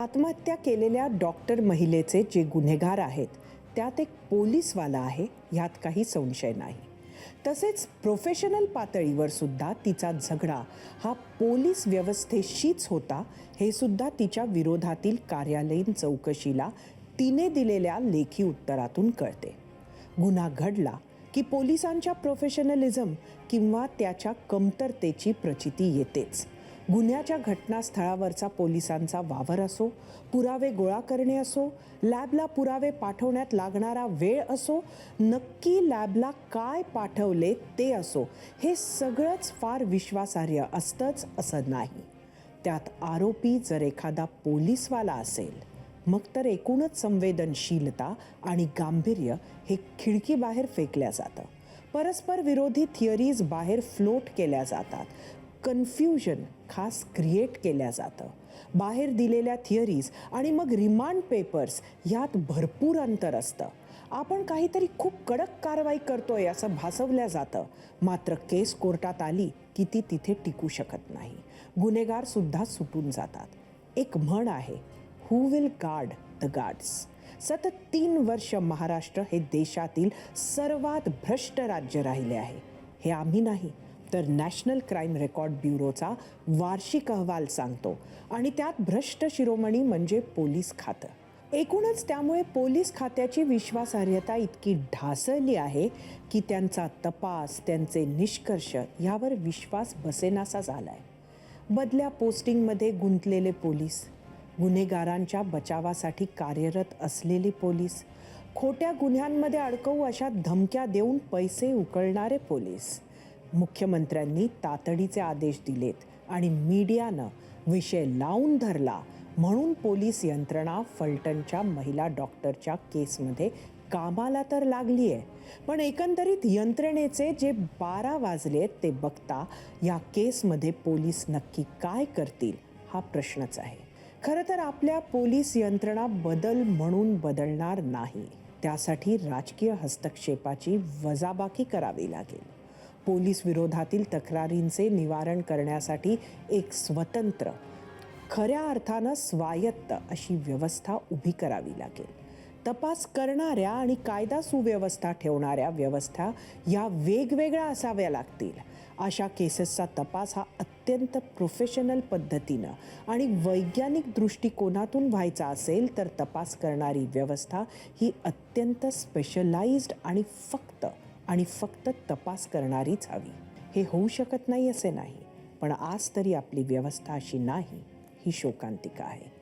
आत्महत्या केलेल्या डॉक्टर महिलेचे जे गुन्हेगार आहेत त्यात एक पोलीसवाला आहे, ह्यात काही संशय नाही. तसेच प्रोफेशनल पातळीवर सुद्धा तिचा झगडा हा पोलीस व्यवस्थेशीच होता, हे सुद्धा तिच्या विरोधातील कार्यालयीन चौकशीला तिने दिलेल्या लेखी उत्तरातून कळते. गुन्हा घडला की पोलिसांच्या प्रोफेशनलिझम किंवा त्याच्या कमतरतेची प्रचिती येतेच. गुन्ह्याच्या घटनास्थळावरचा पोलिसांचा वावर असो, पुरावे गोळा करणे असो, लॅबला पुरावे पाठवण्यात लागणारा वेळ असो, नक्की लॅबला काय पाठवले ते असो, हे सगळंच फार विश्वासार्ह असतंच असं नाही. त्यात आरोपी जर एखादा पोलीसवाला असेल, मग तर एकूणच संवेदनशीलता आणि गांभीर्य हे खिडकीबाहेर फेकल्या जातं. परस्पर विरोधी थिअरीज बाहेर फ्लोट केल्या जातात. कन्फ्युजन खास क्रिएट केल्या जातं. बाहेर दिलेल्या थिअरीज आणि मग रिमांड पेपर्स यात भरपूर अंतर असतं. आपण काहीतरी खूप कडक कारवाई करतोय असं भासवल्या जातं, मात्र केस कोर्टात आली की ती तिथे टिकू शकत नाही. गुन्हेगार सुद्धा सुटून जातात. एक म्हण आहे, who will guard the guards. सतत 3 वर्ष महाराष्ट्र हे देशातील सर्वात भ्रष्ट राज्य राहिले आहे. हे आम्ही नाही तर नॅशनल क्राईम रेकॉर्ड ब्युरोचा वार्षिक अहवाल सांगतो आणि त्यात भ्रष्ट शिरोमणी म्हणजे पोलीस खातं. एकूणच त्यामुळे पोलीस खात्याची विश्वासार्हता इतकी ढासळली आहे की त्यांचा तपास, त्यांचे निष्कर्ष यावर विश्वास बसेनासा झालाय. बदल्या पोस्टिंगमध्ये गुंतलेले पोलीस, गुन्हेगारांच्या बचावासाठी कार्यरत असलेले पोलीस, खोट्या गुन्ह्यांमध्ये अडकवू अशा धमक्या देऊन पैसे उकळणारे पोलीस. मुख्यमंत्र्यांनी तातडीचे आदेश दिलेत आणि मीडियानं विषय लावून धरला म्हणून पोलीस यंत्रणा फलटणच्या महिला डॉक्टरच्या केसमध्ये कामाला तर लागली आहे. पण एकंदरीत यंत्रणेचे जे 12 वाजलेत ते बघता या केसमध्ये पोलीस नक्की काय करतील हा प्रश्नच आहे. खरं तर आपल्या पोलीस यंत्रणा बदल म्हणून बदलणार नाही. त्यासाठी राजकीय हस्तक्षेपाची वजाबाकी करावी लागेल. पोलीस विरोधातील तक्रारींचे निवारण करण्यासाठी एक स्वतंत्र, खऱ्या अर्थानं स्वायत्त अशी व्यवस्था उभी करावी लागेल. तपास करणाऱ्या आणि कायदा सुव्यवस्था ठेवणाऱ्या व्यवस्था या वेगवेगळ्या असाव्या लागतील. अशा केसेसचा तपास हा अत्यंत प्रोफेशनल पद्धतीनं आणि वैज्ञानिक दृष्टिकोनातून व्हायचा असेल तर तपास करणारी व्यवस्था ही अत्यंत स्पेशलाइज्ड आणि फक्त तपास करणारीच हवी. हे होऊ शकत नाही असे नाही, पण आज तरी आपली व्यवस्था अशी नाही ही शोकांतिका आहे.